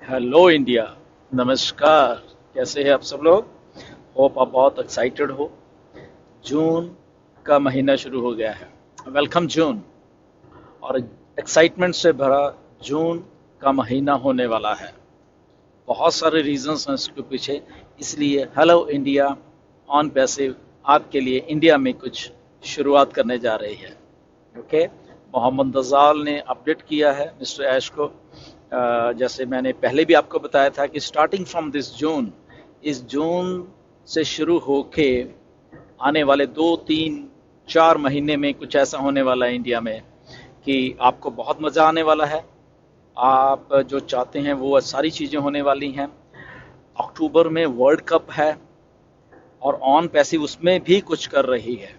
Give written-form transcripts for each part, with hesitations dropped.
Hello India. नमस्कार। कैसे हैं आप सब लोग? होप आप बहुत एक्साइटेड हो। जून का महीना शुरू हो गया है। वेलकम जून। और एक्साइटमेंट से भरा जून का महीना होने वाला है। बहुत सारे रीजंस हैं इसके पीछे। इसलिए हेलो इंडिया ऑन पैसिव आपके लिए इंडिया में कुछ शुरुआत करने जा रही है। ओके। मोहम्मद नज़ाल ने अपडेट किया है मिस्टर ऐश को। जैसे मैंने पहले भी आपको बताया था कि स्टार्टिंग फ्रॉम दिस जून, इस जून से शुरू होके आने वाले 2 3 4 महीने में कुछ ऐसा होने वाला है इंडिया में कि आपको बहुत मज़ा आने वाला है। आप जो चाहते हैं वो सारी चीज़ें होने वाली हैं। अक्टूबर में वर्ल्ड कप है और ऑन पैसिव उसमें भी कुछ कर रही है।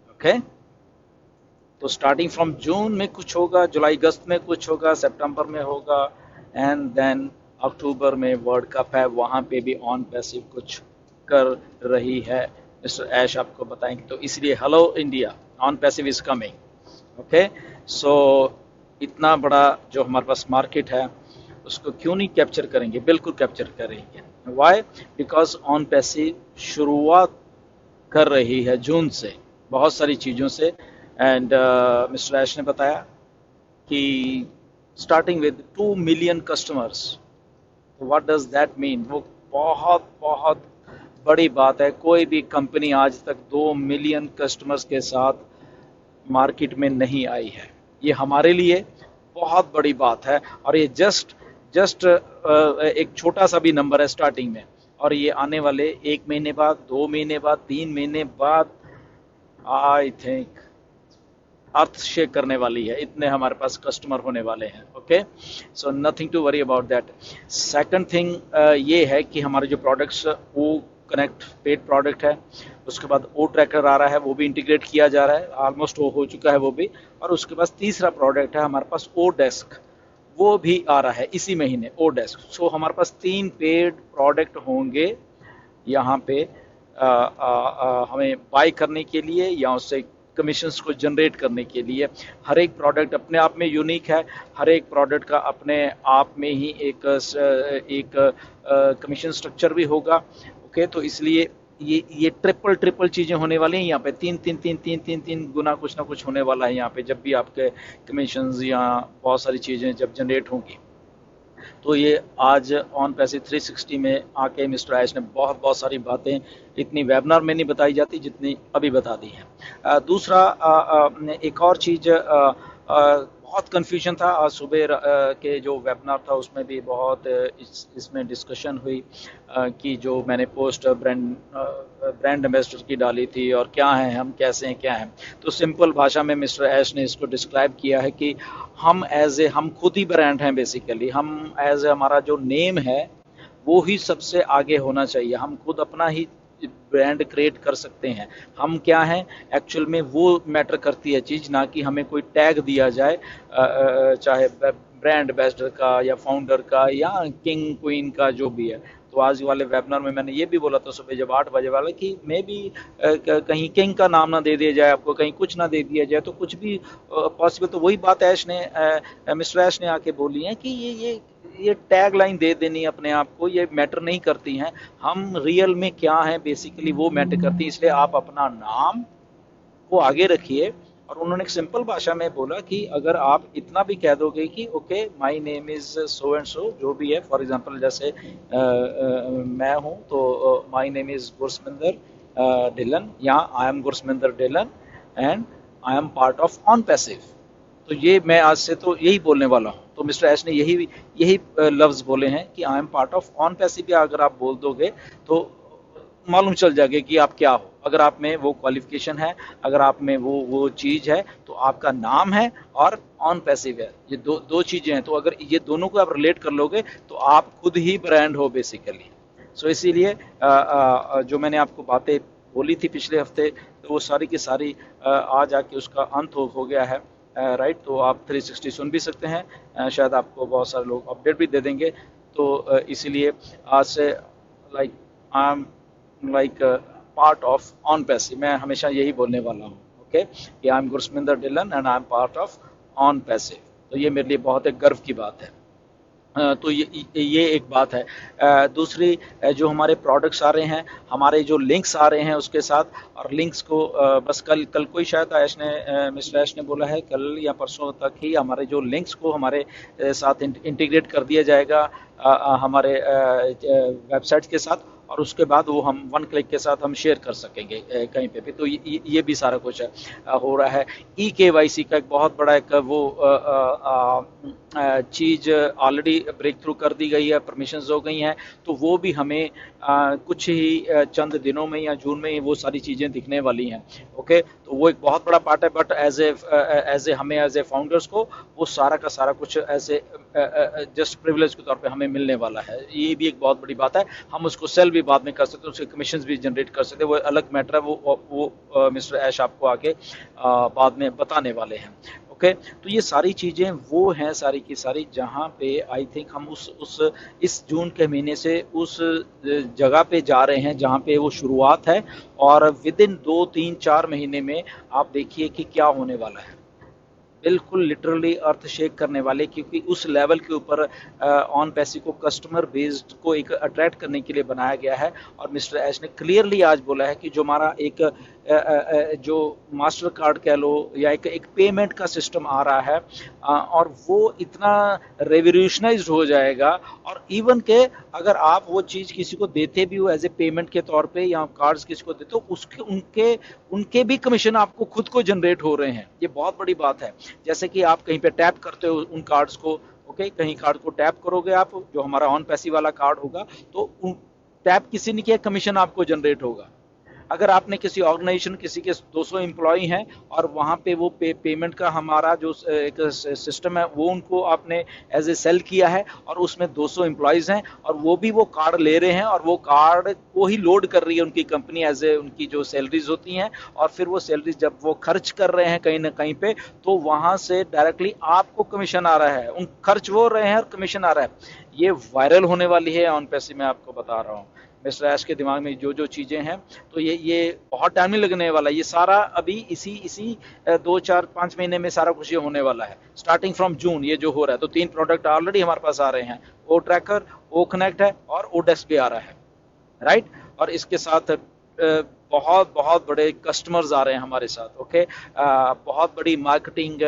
ओके। तो स्टार्टिंग फ्रॉम जून में कुछ होगा, जुलाई अगस्त में कुछ होगा, सितंबर में होगा, एंड देन अक्टूबर में वर्ल्ड कप है, वहाँ पे भी ऑन पैसिव कुछ कर रही है। मिस्टर ऐश आपको बताएंगे। तो इसलिए hello India on passive is coming. Okay. So इतना बड़ा जो हमारे पास मार्केट है उसको क्यों नहीं कैप्चर करेंगे? बिल्कुल कैप्चर करेंगे। वाई? बिकॉज ऑन पैसिव शुरुआत कर रही है जून से बहुत सारी चीज़ों से। एंड मिस्टर ऐश ने बताया कि स्टार्टिंग विद 2 मिलियन कस्टमर्स। तो व्हाट डज दैट मीन? वो बहुत बहुत बड़ी बात है। कोई भी कंपनी आज तक 2 मिलियन कस्टमर्स के साथ मार्केट में नहीं आई है। ये हमारे लिए बहुत बड़ी बात है। और ये जस्ट जस्ट एक छोटा सा भी नंबर है स्टार्टिंग में। और ये आने वाले 1 महीने बाद, 2 महीने बाद, 3 महीने बाद आई थिंक अर्थ शेक करने वाली है। इतने हमारे पास कस्टमर होने वाले हैं। Okay. So nothing to worry about that. Second thing ये है कि हमारे जो प्रोडक्ट्स वो कनेक्ट पेड प्रोडक्ट है। उसके बाद ओ ट्रैकर आ रहा है, वो भी इंटीग्रेट किया जा रहा है। ऑलमोस्ट वो हो चुका है वो भी। और उसके पास तीसरा प्रोडक्ट है हमारे पास ओ डेस्क, वो भी आ रहा है इसी महीने, ओ डेस्क। सो हमारे पास 3 पेड प्रोडक्ट होंगे यहाँ पे हमें बाय करने के लिए या उससे कमीशंस को जनरेट करने के लिए। हर एक प्रोडक्ट अपने आप में यूनिक है। हर एक प्रोडक्ट का अपने आप में ही एक कमीशन स्ट्रक्चर भी होगा। ओके। तो इसलिए ये ट्रिपल ट्रिपल चीज़ें होने वाली हैं यहाँ पे। तीन तीन तीन तीन तीन तीन गुना कुछ ना कुछ होने वाला है यहाँ पे जब भी आपके कमीशंस या बहुत सारी चीज़ें जब जनरेट होंगी। तो ये आज ऑन पैसे 360 में आके मिस्टर आयश ने बहुत बहुत सारी बातें इतनी वेबिनार में नहीं बताई जाती जितनी अभी बता दी हैं। दूसरा एक और चीज़, बहुत कन्फ्यूजन था आज सुबह के जो वेबिनार था उसमें भी बहुत इसमें डिस्कशन हुई कि जो मैंने पोस्ट ब्रांड एम्बेसडर की डाली थी और क्या है हम, कैसे हैं, क्या हैं। तो सिंपल भाषा में मिस्टर ऐश ने इसको डिस्क्राइब किया है कि हम खुद ही ब्रांड हैं बेसिकली। हम एज ए हमारा जो नेम है वो ही सबसे आगे होना चाहिए। हम खुद अपना ही ब्रांड क्रिएट कर सकते हैं। हम क्या हैं एक्चुअल में, वो मैटर करती है चीज़, ना कि हमें कोई टैग दिया जाए चाहे ब्रांड एम्बेसडर का या फाउंडर का या किंग क्वीन का जो भी है। तो आज वाले वेबिनार में मैंने ये भी बोला था सुबह जब 8 बजे वाला कि मे भी कहीं किंग का नाम ना दे दिया जाए आपको, कहीं कुछ ना दे दिया जाए, तो कुछ भी पॉसिबल। तो वही बात ऐश ने मिस्टर ऐश ने आके बोली है कि ये टैग लाइन दे देनी अपने आप को ये मैटर नहीं करती हैं। हम रियल में क्या हैं बेसिकली वो मैटर करती है। इसलिए आप अपना नाम को आगे रखिए। और उन्होंने एक सिंपल भाषा में बोला कि अगर आप इतना भी कह दोगे कि okay my name is so and so, जो भी है, फॉर एग्जांपल जैसे मैं हूं तो my name is Gursaminder Dhillon या I am Gursaminder Dhillon and I am part of on passive. तो ये मैं आज से तो यही बोलने वाला हूँ। तो मिस्टर एश ने यही यही लफ्ज बोले हैं कि I am part of on passive. अगर आप बोल दोगे तो मालूम चल जाएगा कि आप क्या हो। अगर आप में वो क्वालिफिकेशन है, अगर आप में वो चीज़ है, तो आपका नाम है और ऑन पैसिव है। ये दो दो चीज़ें हैं। तो अगर ये दोनों को आप रिलेट कर लोगे तो आप खुद ही ब्रांड हो बेसिकली। सो इसीलिए जो मैंने आपको बातें बोली थी पिछले हफ्ते, तो वो सारी की सारी आज आके उसका अंत हो गया है। राइट। तो आप 360 सुन भी सकते हैं। शायद आपको बहुत सारे लोग अपडेट भी दे देंगे। तो इसीलिए आज से like I am like part of on passive. मैं हमेशा यही बोलने वाला हूँ। ओके कि I am Gursaminder Dhillon and I am part of on passive. तो ये मेरे लिए बहुत एक गर्व की बात है। तो ये एक बात है। दूसरी, जो हमारे प्रोडक्ट्स आ रहे हैं, हमारे जो लिंक्स आ रहे हैं उसके साथ, और लिंक्स को बस कल कल को ही शायद मिस्टर ऐश ने बोला है, कल या परसों तक ही हमारे जो लिंक्स को हमारे साथ इंटीग्रेट कर दिया जाएगा हमारे वेबसाइट के साथ, और उसके बाद वो हम वन क्लिक के साथ हम शेयर कर सकेंगे कहीं पे भी। तो ये भी सारा कुछ हो रहा है। ई-केवाईसी का एक बहुत बड़ा एक वो चीज़ ऑलरेडी ब्रेक थ्रू कर दी गई है, परमिशंस हो गई हैं, तो वो भी हमें कुछ ही चंद दिनों में या जून में ही वो सारी चीज़ें दिखने वाली हैं। ओके, तो वो एक बहुत बड़ा पार्ट है, बट एज ए हमें एज ए फाउंडर्स को वो सारा का सारा कुछ ऐसे जस्ट प्रिविलेज के तौर पे हमें मिलने वाला है। ये भी एक बहुत बड़ी बात है। हम उसको सेल भी बाद में कर सकते हैं, उसके कमीशन भी जनरेट कर सकते हैं, वो अलग मैटर है। वो मिस्टर ऐश आपको आगे बाद में बताने वाले हैं। ओके, तो ये सारी चीज़ें वो हैं सारी की सारी, जहाँ पे आई थिंक हम उस इस जून के महीने से उस जगह पे जा रहे हैं जहाँ पे वो शुरुआत है, और विद इन 2 3 4 महीने में आप देखिए कि क्या होने वाला है। बिल्कुल लिटरली अर्थ शेक करने वाले, क्योंकि उस लेवल के ऊपर ऑन पैसी को कस्टमर बेस्ड को एक अट्रैक्ट करने के लिए बनाया गया है। और मिस्टर ऐश ने क्लियरली आज बोला है कि जो हमारा एक जो मास्टर कार्ड कह लो या एक पेमेंट का सिस्टम आ रहा है, और वो इतना रेवोल्यूशनाइज्ड हो जाएगा, और इवन के अगर आप वो चीज़ किसी को देते भी हो एज ए पेमेंट के तौर पे, या कार्ड्स किसी को देते हो, उसके उनके उनके भी कमीशन आपको खुद को जनरेट हो रहे हैं। ये बहुत बड़ी बात है। जैसे कि आप कहीं पे टैप करते हो उन कार्ड्स को, ओके, कहीं कार्ड को टैप करोगे आप, जो हमारा ऑन पैसी वाला कार्ड होगा, तो टैप किसी ने किया, कमीशन आपको जनरेट होगा। अगर आपने किसी ऑर्गेनाइजेशन, किसी के 200 एम्प्लॉय हैं, और वहाँ पे वो पेमेंट का हमारा जो एक सिस्टम है वो उनको आपने एज ए सेल किया है, और उसमें 200 एम्प्लॉयज़ हैं, और वो भी वो कार्ड ले रहे हैं, और वो कार्ड को ही लोड कर रही है उनकी कंपनी एज ए उनकी जो सैलरीज होती हैं, और फिर वो सैलरीज जब वो खर्च कर रहे हैं कहीं ना कहीं पे, तो वहाँ से डायरेक्टली आपको कमीशन आ रहा है, उन खर्च वो रहे हैं और कमीशन आ रहा है। ये वायरल होने वाली है ऑन पैसे, मैं आपको बता रहा हूँ। मिस्टर ऐश के दिमाग में जो जो चीज़ें हैं, तो ये बहुत टाइम नहीं लगने वाला। ये सारा अभी इसी इसी 2 4 5 महीने में सारा कुछ ये होने वाला है, स्टार्टिंग फ्रॉम जून ये जो हो रहा है। तो 3 प्रोडक्ट ऑलरेडी हमारे पास आ रहे हैं, ओ ट्रैकर, ओ कनेक्ट है, और ओ डेस्क भी आ रहा है, राइट। और इसके साथ बहुत बहुत बड़े कस्टमर्स आ रहे हैं हमारे साथ। ओके, बहुत बड़ी मार्केटिंग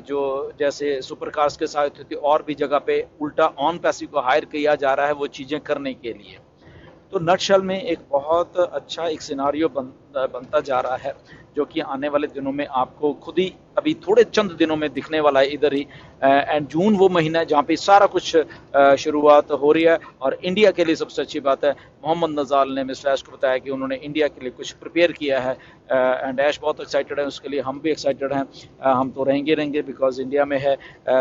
जो जैसे सुपर कार्स के साथ होती, और भी जगह पे उल्टा ऑन पैसिव को हायर किया जा रहा है वो चीज़ें करने के लिए। तो नटशल में एक बहुत अच्छा एक सिनारियो बनता जा रहा है, जो कि आने वाले दिनों में आपको खुद ही अभी थोड़े चंद दिनों में दिखने वाला है इधर ही। एंड जून वो महीना है जहाँ पे सारा कुछ शुरुआत हो रही है। और इंडिया के लिए सबसे अच्छी बात है, मोहम्मद नज़ाल ने मिस्टर ऐश को बताया कि उन्होंने इंडिया के लिए कुछ प्रिपेयर किया है, एंड ऐश बहुत एक्साइटेड है उसके लिए, हम भी एक्साइटेड हैं। हम तो रहेंगे बिकॉज इंडिया में है।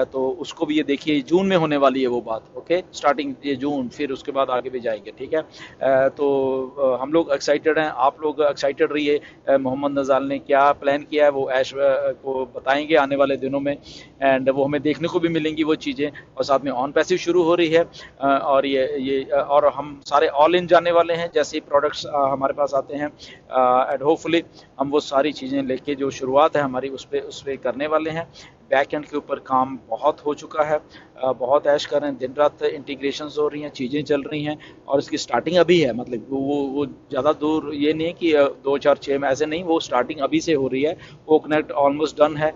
तो उसको भी ये देखिए, जून में होने वाली है वो बात। ओके, स्टार्टिंग ये जून, फिर उसके बाद आगे भी जाएंगे, ठीक है। तो हम लोग एक्साइटेड हैं, आप लोग एक्साइटेड रहिए। मोहम्मद नज़ाल ने क्या प्लान किया है वो ऐश को बताएंगे आने वाले दिनों में, एंड वो हमें देखने को भी मिलेंगी वो चीज़ें। और साथ में ऑन पैसिव शुरू हो रही है, और ये और हम सारे ऑल इन जाने वाले हैं जैसे ही प्रोडक्ट्स हमारे पास आते हैं, एंड होपफुली हम वो सारी चीज़ें लेके जो शुरुआत है हमारी उस पर करने वाले हैं। बैक एंड के ऊपर काम बहुत हो चुका है, बहुत ऐश कर रहे हैं, दिन रात इंटीग्रेशंस हो रही हैं, चीज़ें चल रही हैं, और इसकी स्टार्टिंग अभी है। मतलब वो ज़्यादा दूर ये नहीं है कि 2 4 6 में, ऐसे नहीं, वो स्टार्टिंग अभी से हो रही है। ओ कनेक्ट ऑलमोस्ट डन है,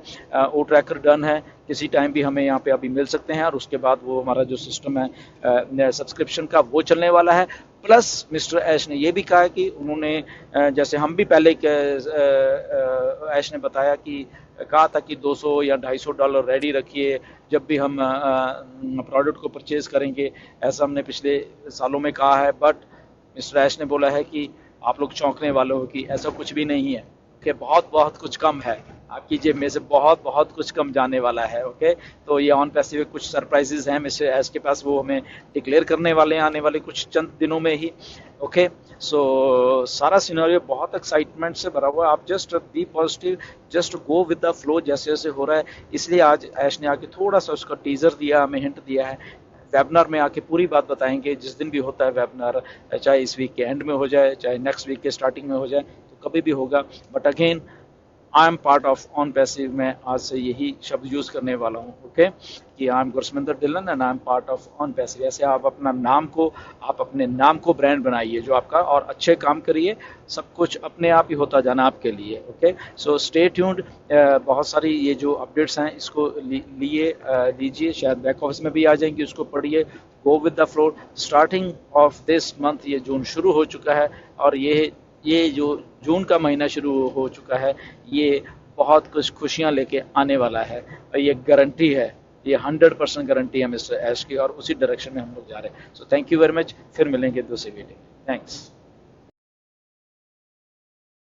ओ ट्रैकर डन है, किसी टाइम भी हमें यहाँ पे अभी मिल सकते हैं। और उसके बाद वो हमारा जो सिस्टम है सब्सक्रिप्शन का वो चलने वाला है। प्लस मिस्टर ऐश ने ये भी कहा कि उन्होंने जैसे हम भी पहले ऐश ने बताया कि कहा था कि 200 या $250 रेडी रखिए जब भी हम प्रोडक्ट को परचेज करेंगे, ऐसा हमने पिछले सालों में कहा है। बट मिस्टर ऐश ने बोला है कि आप लोग चौंकने वाले हो कि ऐसा कुछ भी नहीं है, कि बहुत बहुत कुछ कम है, आपकी जेब में से बहुत बहुत कुछ कम जाने वाला है। ओके, तो ये ऑन पैसिव कुछ सरप्राइजेज हैं मिस्टर एस के पास, वो हमें डिक्लेयर करने वाले हैं आने वाले कुछ चंद दिनों में ही। ओके, सो सारा सिनेरियो बहुत एक्साइटमेंट से भरा हुआ है। आप just be positive, just go with the flow जैसे जैसे हो रहा है। इसलिए आज ऐश ने आके थोड़ा सा उसका टीजर दिया, हमें हिंट दिया है। वेबिनार में आके पूरी बात बताएंगे, जिस दिन भी होता है वेबिनार, चाहे इस वीक के एंड में हो जाए, चाहे नेक्स्ट वीक के स्टार्टिंग में हो जाए, तो कभी भी होगा। But again I am part of on passive में आज से यही शब्द यूज करने वाला हूँ, ओके, कि I am Gursaminder Dhillon and I am part of on passive. ऐसे आप अपने नाम को ब्रांड बनाइए जो आपका, और अच्छे काम करिए, सब कुछ अपने आप ही होता जाना आपके लिए, ओके। So stay tuned. बहुत सारी ये जो अपडेट्स हैं इसको लीजिए, शायद बैक ऑफिस में भी आ जाएंगी, उसको पढ़िए, go with the flow. Starting of this month, ये जून शुरू हो चुका है, और ये जो जून का महीना शुरू हो चुका है, ये बहुत कुछ खुशियां लेके आने वाला है, और ये गारंटी है, ये 100% गारंटी है मिस्टर ऐश की, और उसी डायरेक्शन में हम लोग जा रहे हैं। So thank you very much, फिर मिलेंगे दूसरे वीडियो में। थैंक्स।